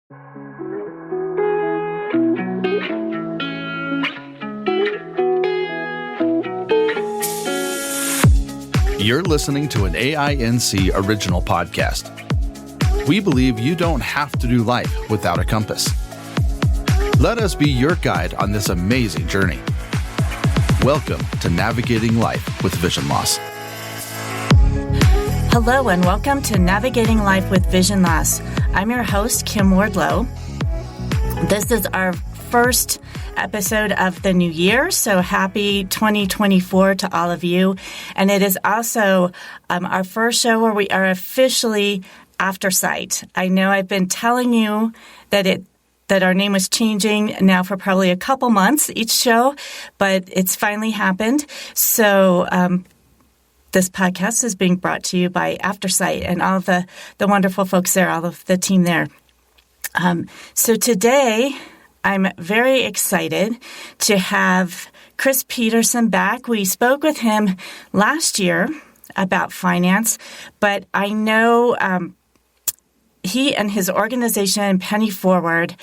You're listening to an AINC original podcast. We believe you don't have to do life without a compass. Let us be your guide on this amazing journey. Welcome to Navigating Life with Vision Loss. Hello and welcome to Navigating Life with Vision Loss. I'm your host, Kim Wardlow. This is our first episode of the new year, so happy 2024 to all of you. And it is also our first show where we are officially After Sight. I know I've been telling you that our name was changing now for probably a couple months each show, but it's finally happened. So this podcast is being brought to you by After Sight and all of the wonderful folks there, all of the team there. So today, I'm very excited to have Chris Peterson back. We spoke with him last year about finance, but I know he and his organization, Penny Forward,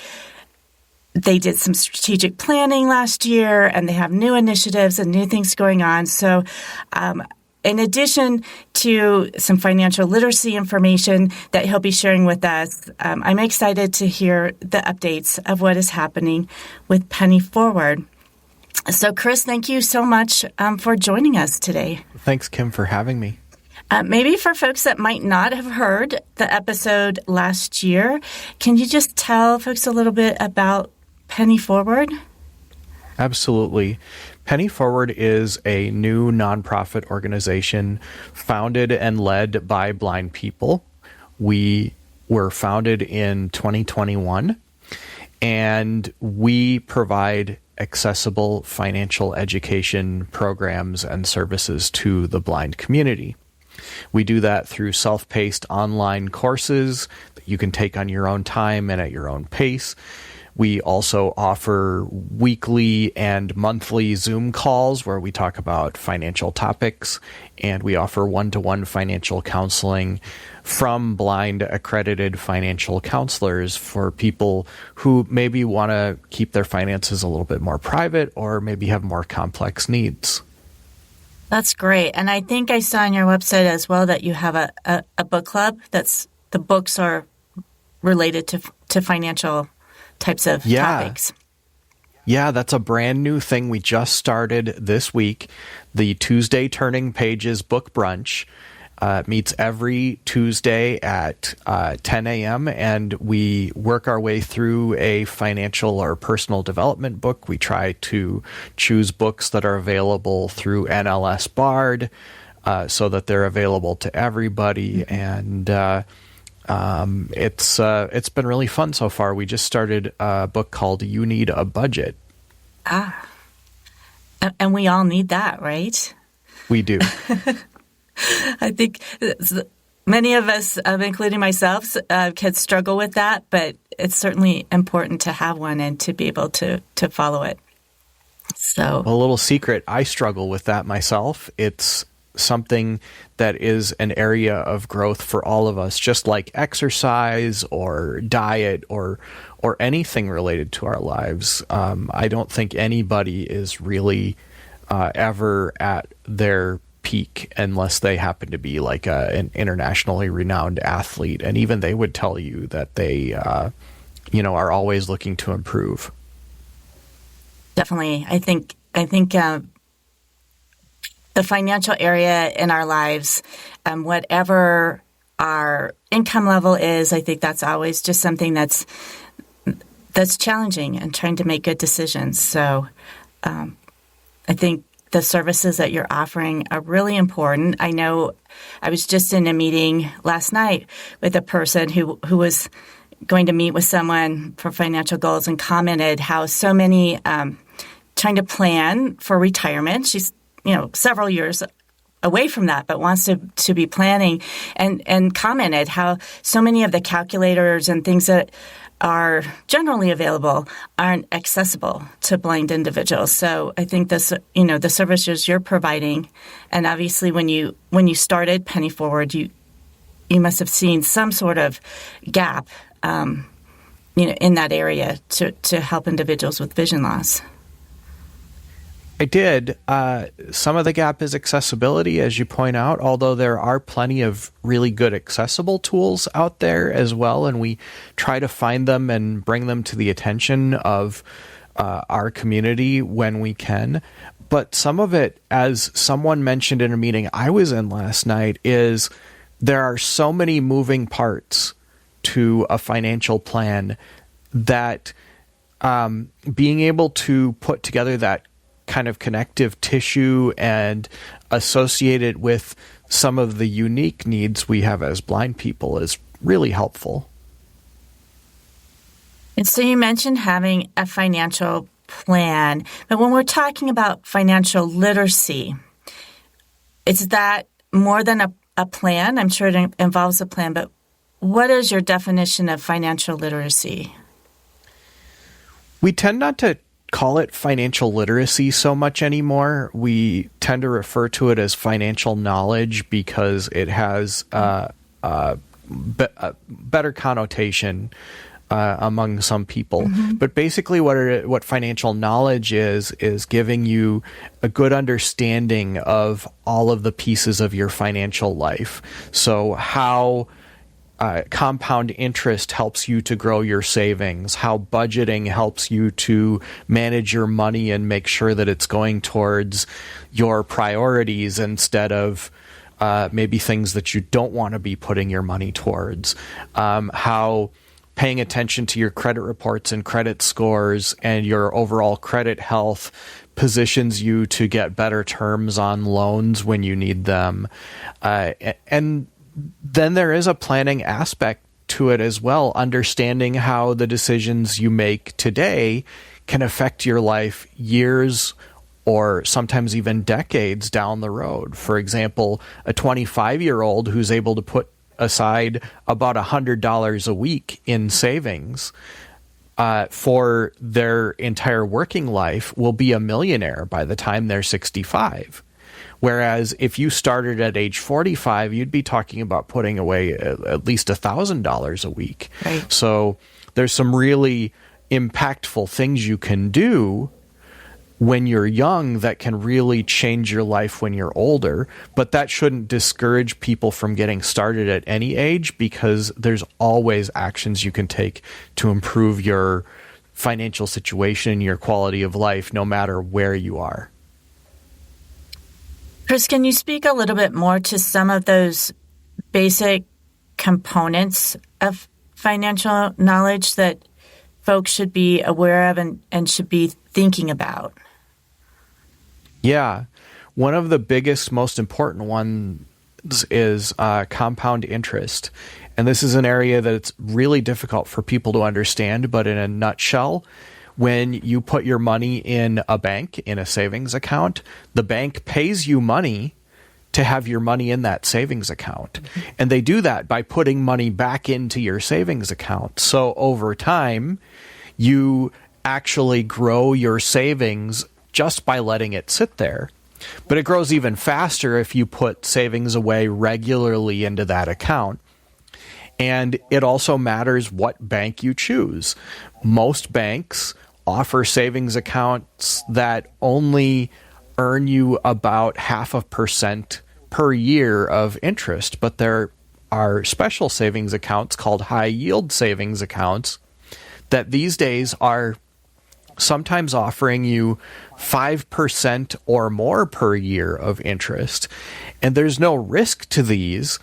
they did some strategic planning last year, and they have new initiatives and new things going on. So in addition to some financial literacy information that he'll be sharing with us, I'm excited to hear the updates of what is happening with Penny Forward. So, Chris, thank you so much for joining us today. Thanks, Kim, for having me. Maybe for folks that might not have heard the episode last year, can you just tell folks a little bit about Penny Forward? Absolutely. Penny Forward is a new nonprofit organization founded and led by blind people. We were founded in 2021, and we provide accessible financial education programs and services to the blind community. We do that through self-paced online courses that you can take on your own time and at your own pace. We also offer weekly and monthly Zoom calls where we talk about financial topics, and we offer one-to-one financial counseling from blind accredited financial counselors for people who maybe want to keep their finances a little bit more private or maybe have more complex needs. That's great. And I think I saw on your website as well that you have a book club the books are related to financial types of topics. Yeah, that's a brand new thing we just started this week. The Tuesday Turning Pages Book Brunch meets every Tuesday at 10 a.m. and we work our way through a financial or personal development book. We try to choose books that are available through NLS Bard so that they're available to everybody, and it's been really fun so far. We just started a book called You Need a Budget. And we all need that, right? We do. I think many of us, including myself, can struggle with that, but it's certainly important to have one and to be able to follow it. So, a little secret, I struggle with that myself. It's something that is an area of growth for all of us, just like exercise or diet or anything related to our lives. I don't think anybody is really ever at their peak unless they happen to be like an internationally renowned athlete, and even they would tell you that they are always looking to improve. Definitely. I think the financial area in our lives, whatever our income level is, I think that's always just something that's challenging and trying to make good decisions. So I think the services that you're offering are really important. I know I was just in a meeting last night with a person who was going to meet with someone for financial goals and commented how so many trying to plan for retirement. She's several years away from that, but wants to be planning, and commented how so many of the calculators and things that are generally available aren't accessible to blind individuals. So I think this, the services you're providing, and obviously when you started Penny Forward, you must have seen some sort of gap in that area to help individuals with vision loss? I did. Some of the gap is accessibility, as you point out, although there are plenty of really good accessible tools out there as well, and we try to find them and bring them to the attention of our community when we can. But some of it, as someone mentioned in a meeting I was in last night, is there are so many moving parts to a financial plan that being able to put together that kind of connective tissue and associate it with some of the unique needs we have as blind people is really helpful. And so you mentioned having a financial plan, but when we're talking about financial literacy, is that more than a plan? I'm sure it involves a plan, but what is your definition of financial literacy? We tend not to call it financial literacy so much anymore. We tend to refer to it as financial knowledge because it has a better connotation among some people. Mm-hmm. But basically what financial knowledge is giving you a good understanding of all of the pieces of your financial life. So how compound interest helps you to grow your savings, how budgeting helps you to manage your money and make sure that it's going towards your priorities instead of maybe things that you don't want to be putting your money towards, how paying attention to your credit reports and credit scores and your overall credit health positions you to get better terms on loans when you need them. And then there is a planning aspect to it as well, understanding how the decisions you make today can affect your life years or sometimes even decades down the road. For example, a 25-year-old who's able to put aside about $100 a week in savings for their entire working life will be a millionaire by the time they're 65. Whereas if you started at age 45, you'd be talking about putting away at least $1,000 a week. Right. So there's some really impactful things you can do when you're young that can really change your life when you're older. But that shouldn't discourage people from getting started at any age because there's always actions you can take to improve your financial situation, your quality of life, no matter where you are. Chris, can you speak a little bit more to some of those basic components of financial knowledge that folks should be aware of and should be thinking about? Yeah. One of the biggest, most important ones is compound interest. And this is an area that it's really difficult for people to understand, but in a nutshell, when you put your money in a bank, in a savings account, the bank pays you money to have your money in that savings account. Mm-hmm. And they do that by putting money back into your savings account. So over time, you actually grow your savings just by letting it sit there. But it grows even faster if you put savings away regularly into that account. And it also matters what bank you choose. Most banks offer savings accounts that only earn you about 0.5% per year of interest, but there are special savings accounts called high yield savings accounts that these days are sometimes offering you 5% or more per year of interest. And there's no risk to these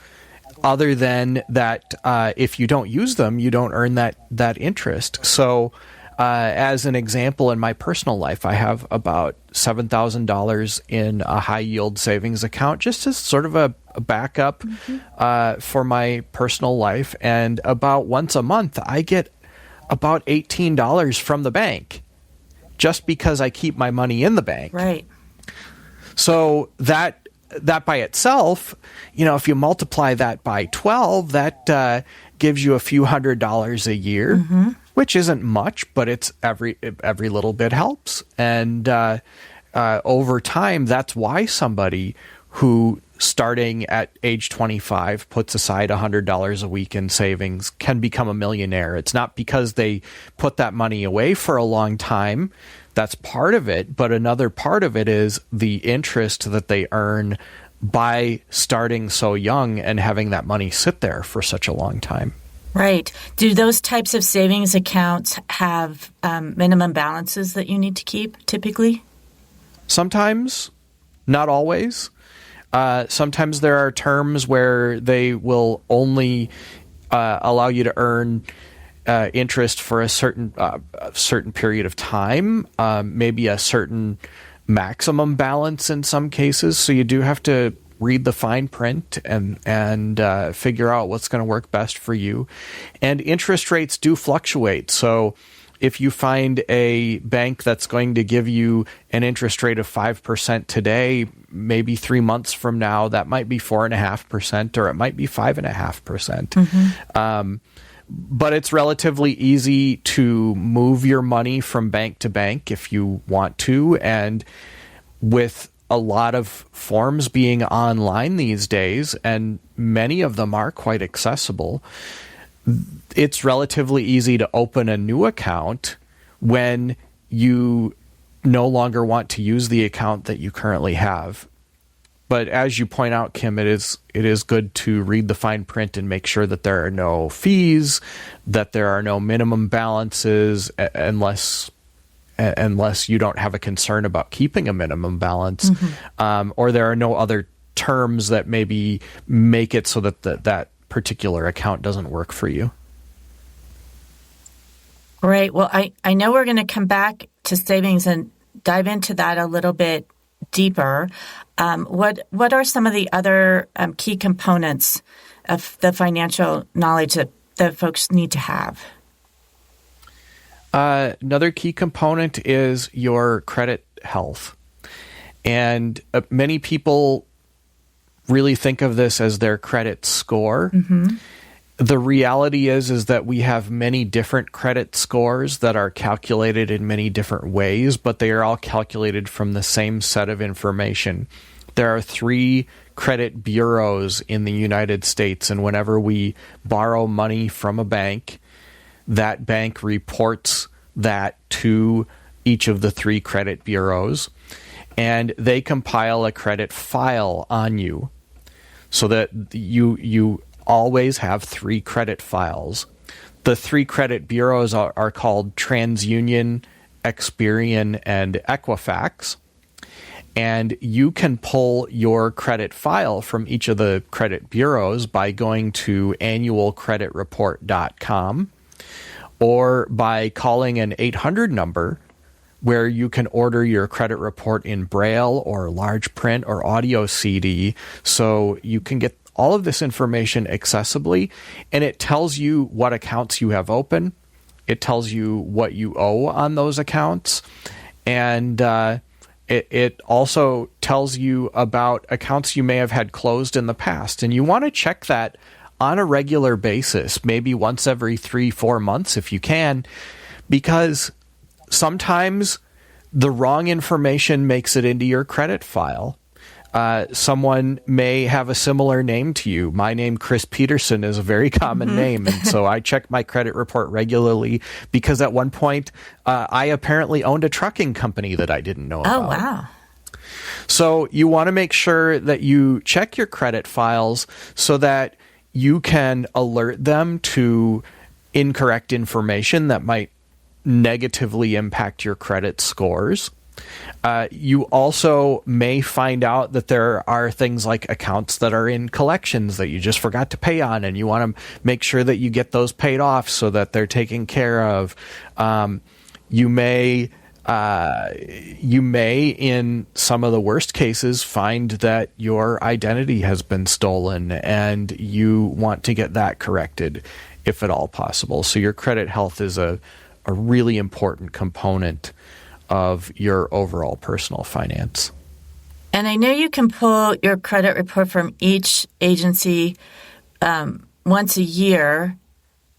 other than that if you don't use them, you don't earn that interest. So as an example, in my personal life, I have about $7,000 in a high yield savings account, just as sort of a backup for my personal life. And about once a month, I get about $18 from the bank just because I keep my money in the bank. Right. So that by itself, if you multiply that by 12, that gives you a few $100s a year. Mm-hmm. Which isn't much, but it's every little bit helps. And over time, that's why somebody who starting at age 25 puts aside $100 a week in savings can become a millionaire. It's not because they put that money away for a long time. That's part of it. But another part of it is the interest that they earn by starting so young and having that money sit there for such a long time. Right. Do those types of savings accounts have minimum balances that you need to keep typically? Sometimes, not always. Sometimes there are terms where they will only allow you to earn interest for a certain period of time, maybe a certain maximum balance in some cases. So you do have to read the fine print and figure out what's going to work best for you. And interest rates do fluctuate. So if you find a bank that's going to give you an interest rate of 5% today, maybe 3 months from now, that might be 4.5%, or it might be 5.5%. Mm-hmm. But it's relatively easy to move your money from bank to bank if you want to. And with a lot of forms being online these days, and many of them are quite accessible, it's relatively easy to open a new account when you no longer want to use the account that you currently have. But as you point out, Kim, it is good to read the fine print and make sure that there are no fees, that there are no minimum balances, unless you don't have a concern about keeping a minimum balance, mm-hmm. Or there are no other terms that maybe make it so that that particular account doesn't work for you. Great. Well, I know we're going to come back to savings and dive into that a little bit deeper. What are some of the other key components of the financial knowledge that folks need to have? Another key component is your credit health. And many people really think of this as their credit score. Mm-hmm. The reality is that we have many different credit scores that are calculated in many different ways, but they are all calculated from the same set of information. There are 3 credit bureaus in the United States, and whenever we borrow money from a bank, that bank reports that to each of the 3 credit bureaus, and they compile a credit file on you so that you always have 3 credit files. The 3 credit bureaus are called TransUnion, Experian, and Equifax. And you can pull your credit file from each of the credit bureaus by going to annualcreditreport.com or by calling an 800 number where you can order your credit report in Braille or large print or audio CD, so you can get all of this information accessibly, and it tells you what accounts you have open. It tells you what you owe on those accounts, and it also tells you about accounts you may have had closed in the past. And you want to check that on a regular basis, maybe once every 3-4 months if you can, because sometimes the wrong information makes it into your credit file. Someone may have a similar name to you. My name, Chris Peterson, is a very common mm-hmm. name. And so I check my credit report regularly because at one point I apparently owned a trucking company that I didn't know about. Oh, wow. So you want to make sure that you check your credit files so that you can alert them to incorrect information that might negatively impact your credit scores. You also may find out that there are things like accounts that are in collections that you just forgot to pay on, and you want to make sure that you get those paid off so that they're taken care of. You may, in some of the worst cases, find that your identity has been stolen, and you want to get that corrected if at all possible. So your credit health is a really important component of your overall personal finance. And I know you can pull your credit report from each agency once a year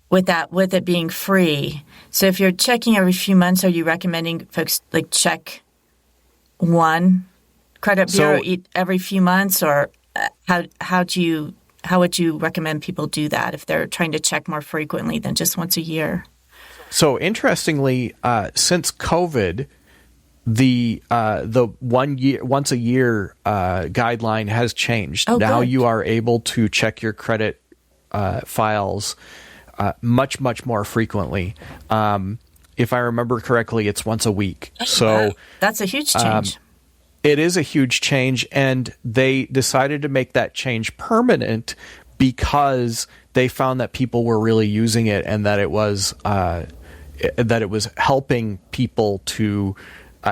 with it being free. So if you're checking every few months, are you recommending folks check one credit bureau every few months, or how would you recommend people do that if they're trying to check more frequently than just once a year? So interestingly, since COVID, the once a year guideline has changed. Oh, now good. you are able to check your credit files much more frequently. If I remember correctly, it's once a week. So that's a huge change. It is a huge change, and they decided to make that change permanent because they found that people were really using it, and that it was helping people to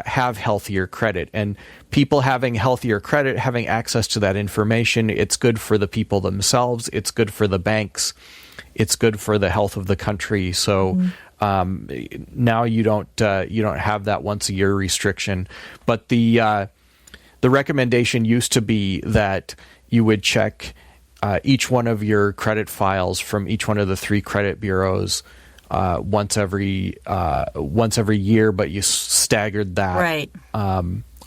have healthier credit. And people having healthier credit, having access to that information, it's good for the people themselves. It's good for the banks. It's good for the health of the country. So now you don't have that once a year restriction. But the recommendation used to be that you would check each one of your credit files from each one of the 3 credit bureaus once every year, but you staggered that Right.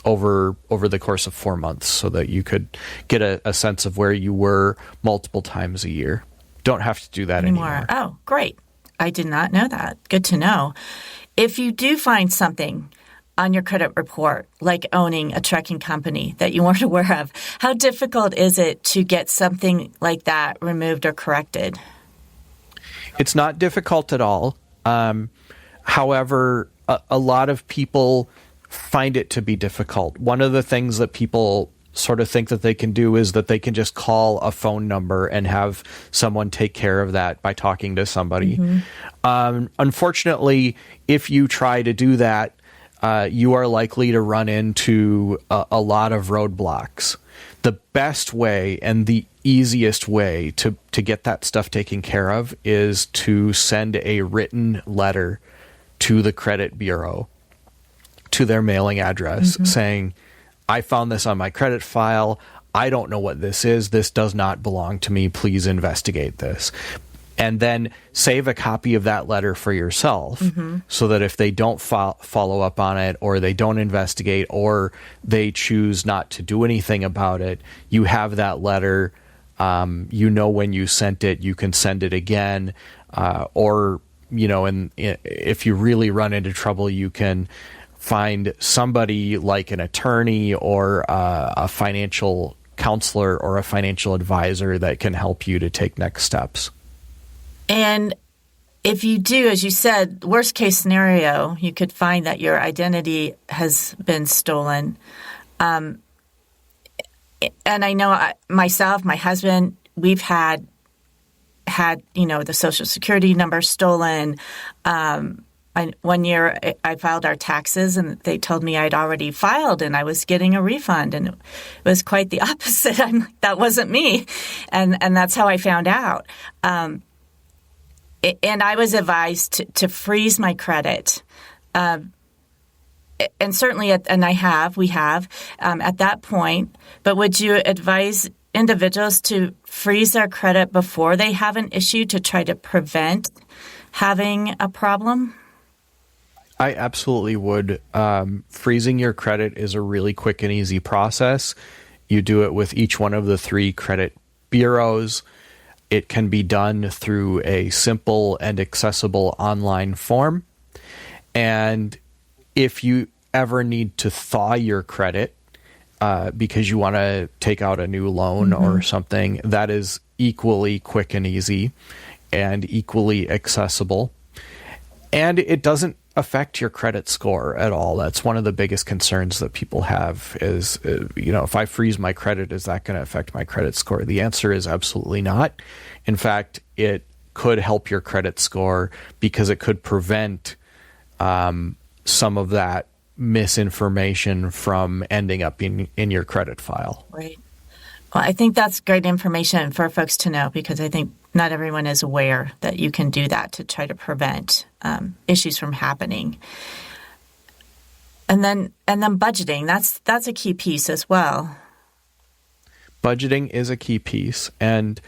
over the course of 4 months so that you could get a sense of where you were multiple times a year. Don't have to do that anymore. Oh, great. I did not know that. Good to know. If you do find something on your credit report, like owning a trucking company that you weren't aware of, how difficult is it to get something like that removed or corrected? It's not difficult at all. However, a lot of people find it to be difficult. One of the things that people sort of think that they can do is that they can just call a phone number and have someone take care of that by talking to somebody. Unfortunately, if you try to do that, you are likely to run into a lot of roadblocks. The best way and the easiest way to get that stuff taken care of is to send a written letter to the credit bureau, to their mailing address, saying, I found this on my credit file. I don't know what this is. This does not belong to me. Please investigate this. And then save a copy of that letter for yourself so that if they don't follow up on it, or they don't investigate, or they choose not to do anything about it, you have that letter. You know when you sent it, you can send it again. Or, and if you really run into trouble, you can find somebody like an attorney or a financial counselor or a financial advisor that can help you to take next steps. And if you do, as you said, worst case scenario, you could find that your identity has been stolen. And I know myself, my husband, we've had the Social Security number stolen. One year I filed our taxes and they told me I'd already filed and I was getting a refund, and it was quite the opposite. That wasn't me. And that's how I found out. And I was advised to freeze my credit. And certainly, we have at that point. But would you advise individuals to freeze their credit before they have an issue to try to prevent having a problem? I absolutely would. Freezing your credit is a really quick and easy process. You do it with each one of the 3 credit bureaus. It can be done through a simple and accessible online form. And if you ever need to thaw your credit because you want to take out a new loan or something, that is equally quick and easy and equally accessible. And it doesn't affect your credit score at all. That's one of the biggest concerns that people have is, if I freeze my credit, is that going to affect my credit score? The answer is absolutely not. In fact, it could help your credit score because it could prevent some of that misinformation from ending up in your credit file. Right. Well, I think that's great information for folks to know, because I think not everyone is aware that you can do that to try to prevent issues from happening. And then budgeting, that's a key piece as well. Budgeting is a key piece, and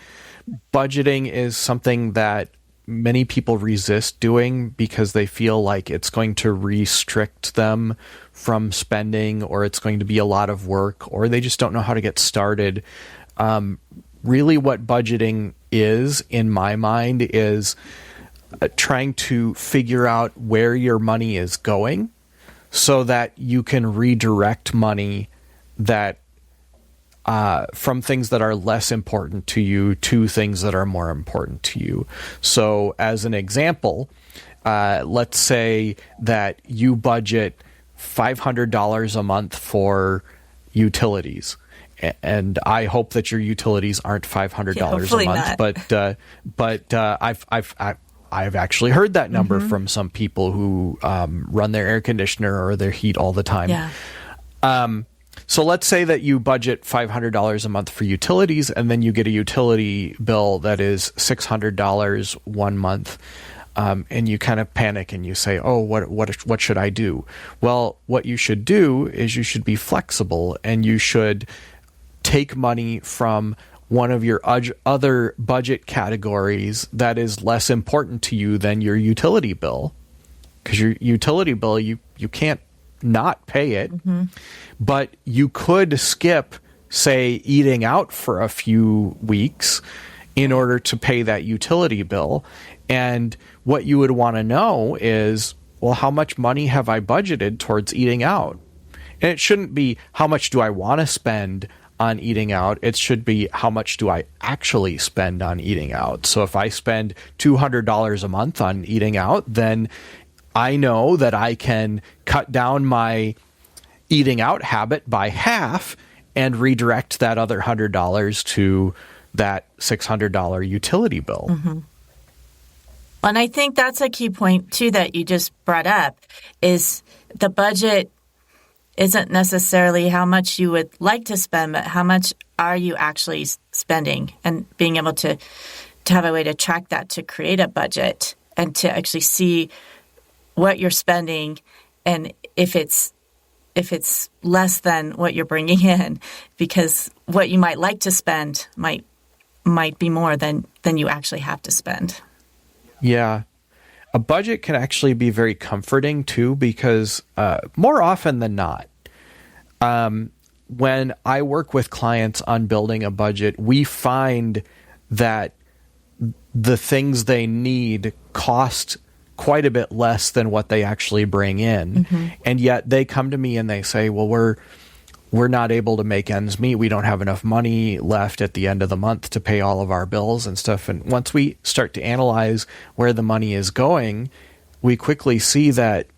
budgeting is something that many people resist doing because they feel like it's going to restrict them from spending, or it's going to be a lot of work, or they just don't know how to get started. really what budgeting is, in my mind, is trying to figure out where your money is going so that you can redirect money that from things that are less important to you to things that are more important to you. So as an example, let's say that you budget $500 a month for utilities. And I hope that your utilities aren't $500 a month, not. but I've actually heard that number from some people who run their air conditioner or their heat all the time. Yeah. So let's say that you budget $500 a month for utilities, and then you get a utility bill that is $600 one month, and you kind of panic and you say, "Oh, what should I do?" Well, what you should do is you should be flexible, and you should take money from one of your other budget categories that is less important to you than your utility bill, because your utility bill you can't not pay it. But you could skip, say, eating out for a few weeks in order to pay that utility bill. And what you would want to know is, well, how much money have I budgeted towards eating out? And it shouldn't be how much do I want to spend on eating out. It should be how much do I actually spend on eating out. So if I spend $200 a month on eating out, then I know that I can cut down my eating out habit by half and redirect that other $100 to that $600 utility bill. And I think that's a key point too that you just brought up, is the budget isn't necessarily how much you would like to spend, but how much are you actually spending, and being able to have a way to track that, to create a budget and to actually see what you're spending, and if it's less than what you're bringing in, because what you might like to spend might be more than you actually have to spend. Yeah. A budget can actually be very comforting too, because more often than not, when I work with clients on building a budget, we find that the things they need cost quite a bit less than what they actually bring in. And yet they come to me and they say, well, we're not able to make ends meet. We don't have enough money left at the end of the month to pay all of our bills and stuff. And once we start to analyze where the money is going, we quickly see that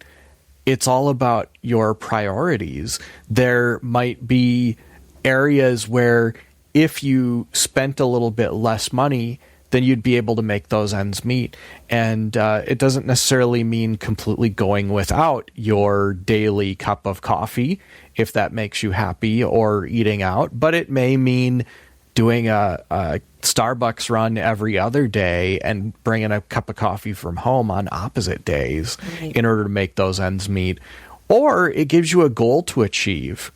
it's all about your priorities. There might be areas where if you spent a little bit less money, then you'd be able to make those ends meet. And it doesn't necessarily mean completely going without your daily cup of coffee, if that makes you happy, or eating out, but it may mean doing a Starbucks run every other day and bringing a cup of coffee from home on opposite days in order to make those ends meet. Or it gives you a goal to achieve.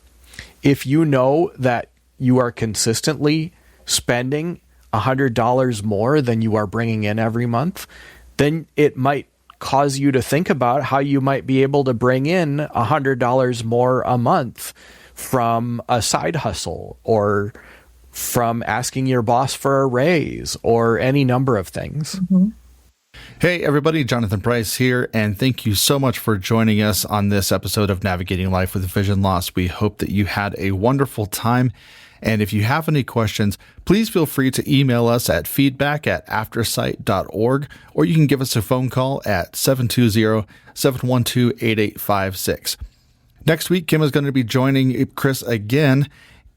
If you know that you are consistently spending $100 more than you are bringing in every month, then it might cause you to think about how you might be able to bring in $100 more a month from a side hustle, or from asking your boss for a raise, or any number of things. Hey everybody, Jonathan Price here, and thank you so much for joining us on this episode of Navigating Life with Vision Loss. We hope that you had a wonderful time. And if you have any questions, please feel free to email us at feedback@aftersight.org, or you can give us a phone call at 720-712-8856. Next week, Kim is going to be joining Chris again,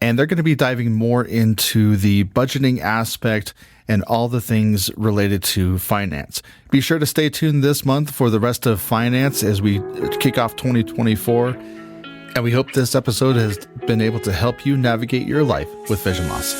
and they're going to be diving more into the budgeting aspect and all the things related to finance. Be sure to stay tuned this month for the rest of finance as we kick off 2024. And we hope this episode has been able to help you navigate your life with vision loss.